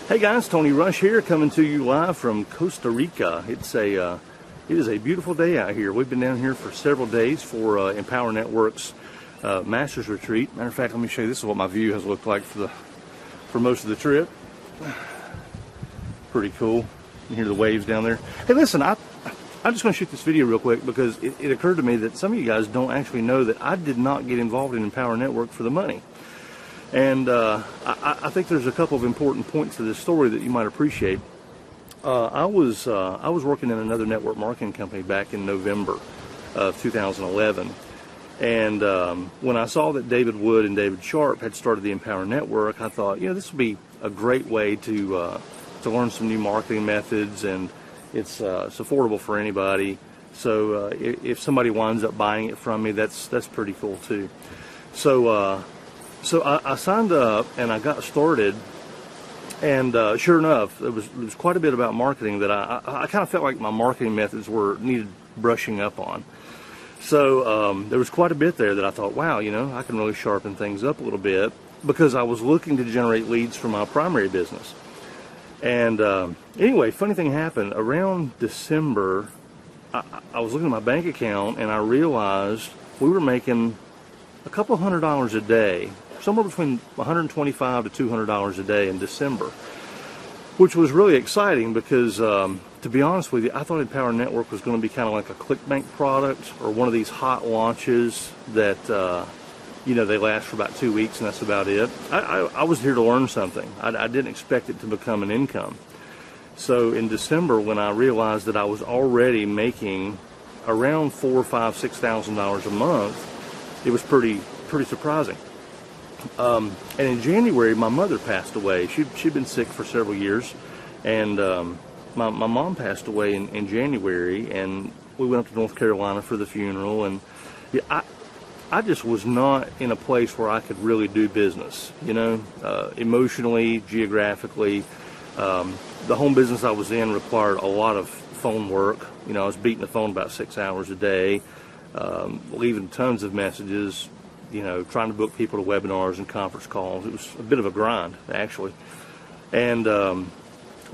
Hey guys, Tony Rush here, coming to you live from Costa Rica. It is a beautiful day out here. We've been down here for several days for Empower Network's Masters Retreat. Matter of fact, let me show you. This is what my view has looked like for most of the trip. Pretty cool. You can hear the waves down there. Hey, listen, I'm just going to shoot this video real quick because it occurred to me that some of you guys don't actually know that I did not get involved in Empower Network for the money. And I think there's a couple of important points to this story that you might appreciate. I was working in another network marketing company back in November of 2011, and when I saw that David Wood and David Sharp had started the Empower Network, I thought, this would be a great way to learn some new marketing methods, and it's affordable for anybody. So if somebody winds up buying it from me, that's pretty cool too. So I signed up and I got started, and sure enough, there was quite a bit about marketing that I kind of felt like my marketing methods needed brushing up on. So there was quite a bit there that I thought, wow, I can really sharpen things up a little bit, because I was looking to generate leads for my primary business. And anyway, funny thing happened around December. I was looking at my bank account and I realized we were making a couple $100 a day, somewhere between $125 to $200 a day in December, which was really exciting because, to be honest with you, I thought Empower Network was going to be kind of like a ClickBank product or one of these hot launches that, they last for about 2 weeks and that's about it. I was here to learn something. I didn't expect it to become an income. So in December, when I realized that I was already making around $4,000, $5,000, $6,000 a month, it was pretty surprising. And in January, my mother passed away. She'd been sick for several years, and my mom passed away in January, and we went up to North Carolina for the funeral. And I just was not in a place where I could really do business, emotionally, geographically. The home business I was in required a lot of phone work. I was beating the phone about 6 hours a day, leaving tons of messages, trying to book people to webinars and conference calls. It was a bit of a grind, actually. And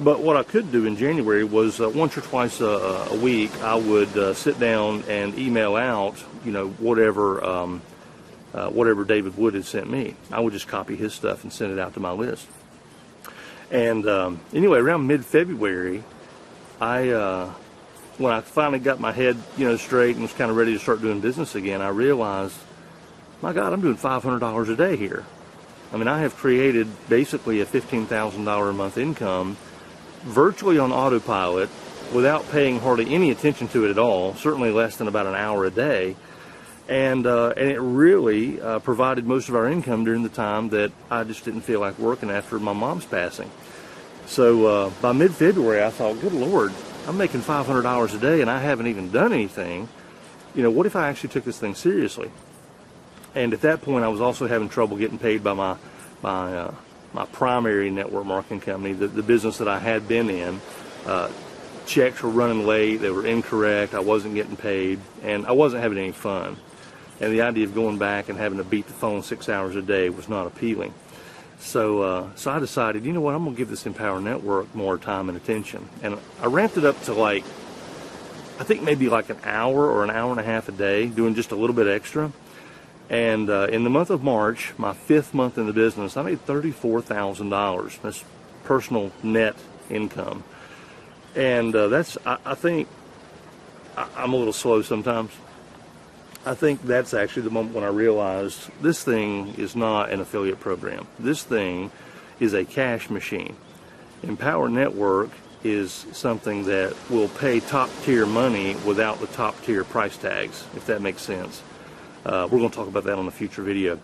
but what I could do in January was once or twice a week, I would sit down and email out, whatever David Wood had sent me. I would just copy his stuff and send it out to my list. And anyway, around mid-February, when I finally got my head, straight and was kind of ready to start doing business again, I realized, my God, I'm doing $500 a day here. I mean, I have created basically a $15,000 a month income virtually on autopilot without paying hardly any attention to it at all, certainly less than about an hour a day. And it really provided most of our income during the time that I just didn't feel like working after my mom's passing. So by mid-February, I thought, good Lord, I'm making $500 a day and I haven't even done anything. What if I actually took this thing seriously? And at that point, I was also having trouble getting paid by my primary network marketing company, the business that I had been in. Checks were running late, they were incorrect, I wasn't getting paid, and I wasn't having any fun. And the idea of going back and having to beat the phone 6 hours a day was not appealing. So I decided, I'm going to give this Empower Network more time and attention. And I ramped it up to I think maybe like an hour or an hour and a half a day, doing just a little bit extra. And in the month of March, my 5th month in the business, I made $34,000. That's personal net income. And I think, I'm a little slow sometimes. I think that's actually the moment when I realized this thing is not an affiliate program. This thing is a cash machine. Empower Network is something that will pay top tier money without the top tier price tags, if that makes sense. We're going to talk about that on a future video.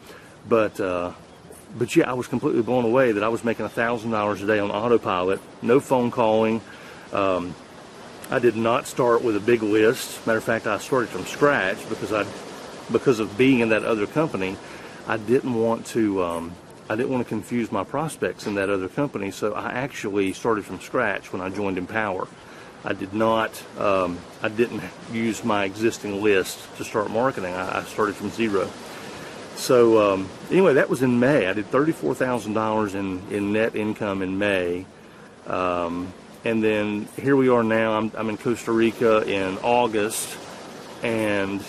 But yeah, I was completely blown away that I was making $1,000 a day on autopilot, no phone calling. I did not start with a big list. Matter of fact, I started from scratch because of being in that other company. I didn't want to confuse my prospects in that other company, so I actually started from scratch when I joined Empower. I didn't use my existing list to start marketing. I started from zero. So anyway, that was in May. I did $34,000 in net income in May. And then here we are now. I'm in Costa Rica in August, and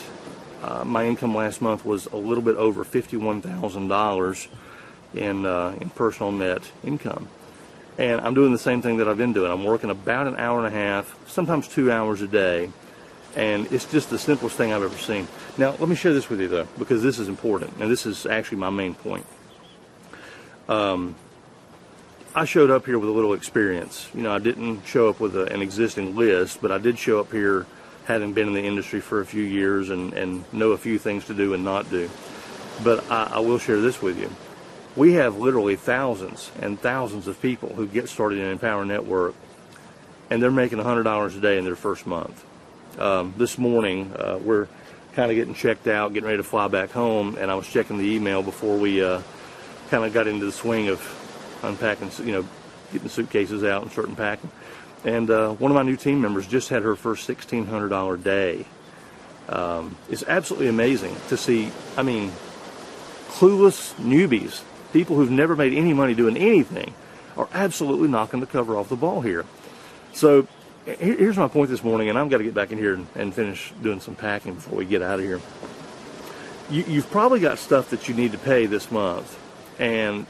my income last month was a little bit over $51,000 in personal net income. And I'm doing the same thing that I've been doing. I'm working about an hour and a half, sometimes 2 hours a day, and it's just the simplest thing I've ever seen. Now, let me share this with you, though, because this is important, and this is actually my main point. I showed up here with a little experience. You know, I didn't show up with an existing list, but I did show up here having been in the industry for a few years and know a few things to do and not do. But I will share this with you. We have literally thousands and thousands of people who get started in Empower Network, and they're making $100 a day in their first month. This morning, we're kind of getting checked out, getting ready to fly back home, and I was checking the email before we kind of got into the swing of unpacking, you know, getting suitcases out and starting packing. And one of my new team members just had her first $1,600 day. It's absolutely amazing to see, I mean, clueless newbies, people who've never made any money doing anything, are absolutely knocking the cover off the ball here. So here's my point this morning, and I've got to get back in here and finish doing some packing before we get out of here. You've probably got stuff that you need to pay this month, and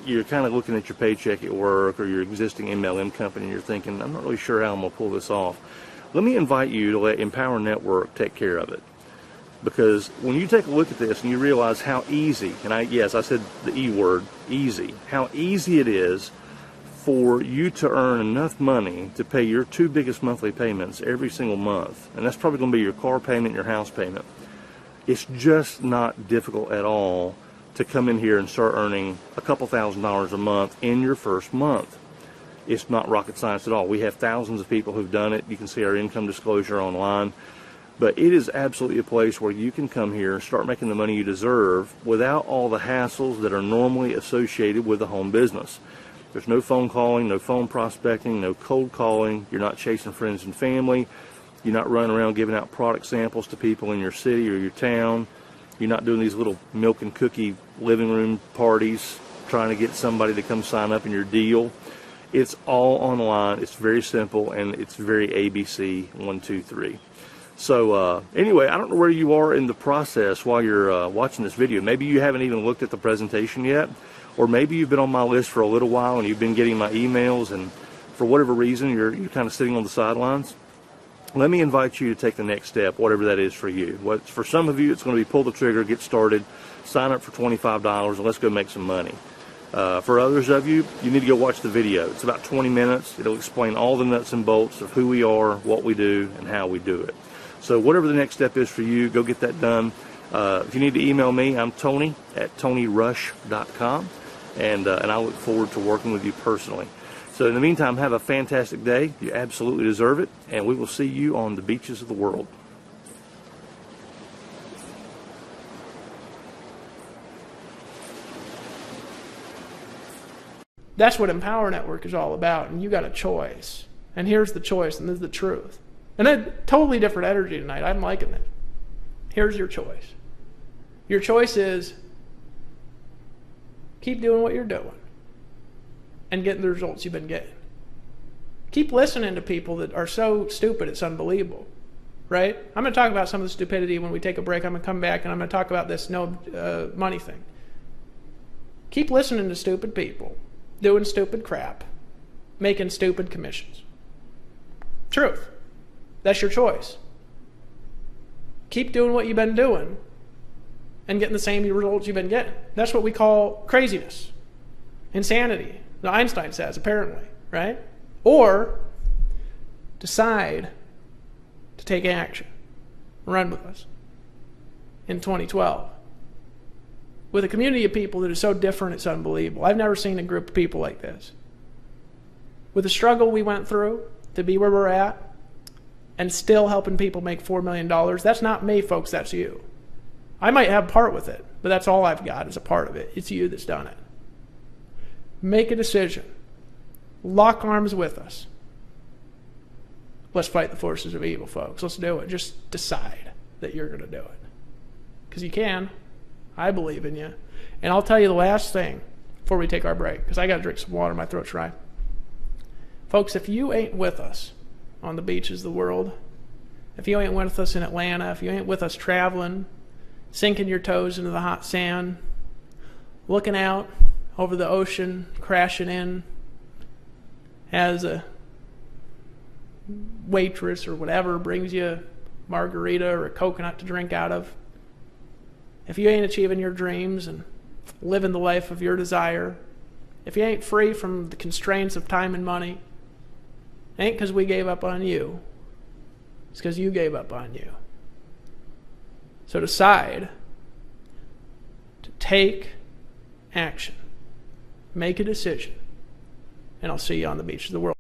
you're kind of looking at your paycheck at work or your existing MLM company, and you're thinking, I'm not really sure how I'm going to pull this off. Let me invite you to let Empower Network take care of it. Because when you take a look at this and you realize how easy, and yes, I said the E word, easy, how easy it is for you to earn enough money to pay your 2 biggest monthly payments every single month, and that's probably going to be your car payment and your house payment. It's just not difficult at all to come in here and start earning a couple $1,000s a month in your first month. It's not rocket science at all. We have thousands of people who've done it. You can see our income disclosure online. But it is absolutely a place where you can come here and start making the money you deserve without all the hassles that are normally associated with a home business. There's no phone calling, no phone prospecting, no cold calling. You're not chasing friends and family. You're not running around giving out product samples to people in your city or your town. You're not doing these little milk and cookie living room parties trying to get somebody to come sign up in your deal. It's all online. It's very simple, and it's very ABC 1, 2, 3. So anyway, I don't know where you are in the process while you're watching this video. Maybe you haven't even looked at the presentation yet, or maybe you've been on my list for a little while and you've been getting my emails, and for whatever reason you're kind of sitting on the sidelines. Let me invite you to take the next step, whatever that is for you. For some of you, it's going to be pull the trigger, get started, sign up for $25, and let's go make some money. For others of you, you need to go watch the video. It's about 20 minutes. It'll explain all the nuts and bolts of who we are, what we do, and how we do it. So whatever the next step is for you, go get that done. If you need to email me, I'm Tony at TonyRush.com, and I look forward to working with you personally. So in the meantime, have a fantastic day. You absolutely deserve it, and we will see you on the beaches of the world. That's what Empower Network is all about, and you got a choice. And here's the choice, and this is the truth. And a totally different energy tonight. I'm liking it. Here's your choice. Your choice is keep doing what you're doing and getting the results you've been getting. Keep listening to people that are so stupid it's unbelievable, right? I'm going to talk about some of the stupidity when we take a break. I'm going to come back and I'm going to talk about this no money thing. Keep listening to stupid people doing stupid crap, making stupid commissions. Truth. That's your choice. Keep doing what you've been doing and getting the same results you've been getting. That's what we call craziness, insanity. Now, Einstein says, apparently, right? Or decide to take action. Run with us in 2012. With a community of people that is so different, it's unbelievable. I've never seen a group of people like this. With the struggle we went through to be where we're at, and still helping people make $4 million, that's not me, folks, that's you. I might have part with it, but that's all I've got is a part of it. It's you that's done it. Make a decision. Lock arms with us. Let's fight the forces of evil, folks. Let's do it. Just decide that you're going to do it. Because you can. I believe in you. And I'll tell you the last thing before we take our break, because I got to drink some water. My throat's dry. Folks, if you ain't with us on the beaches of the world, if you ain't with us in Atlanta, if you ain't with us traveling, sinking your toes into the hot sand, looking out over the ocean, crashing in as a waitress or whatever brings you a margarita or a coconut to drink out of, if you ain't achieving your dreams and living the life of your desire, if you ain't free from the constraints of time and money, it ain't because we gave up on you. It's because you gave up on you. So decide to take action. Make a decision. And I'll see you on the beach of the world.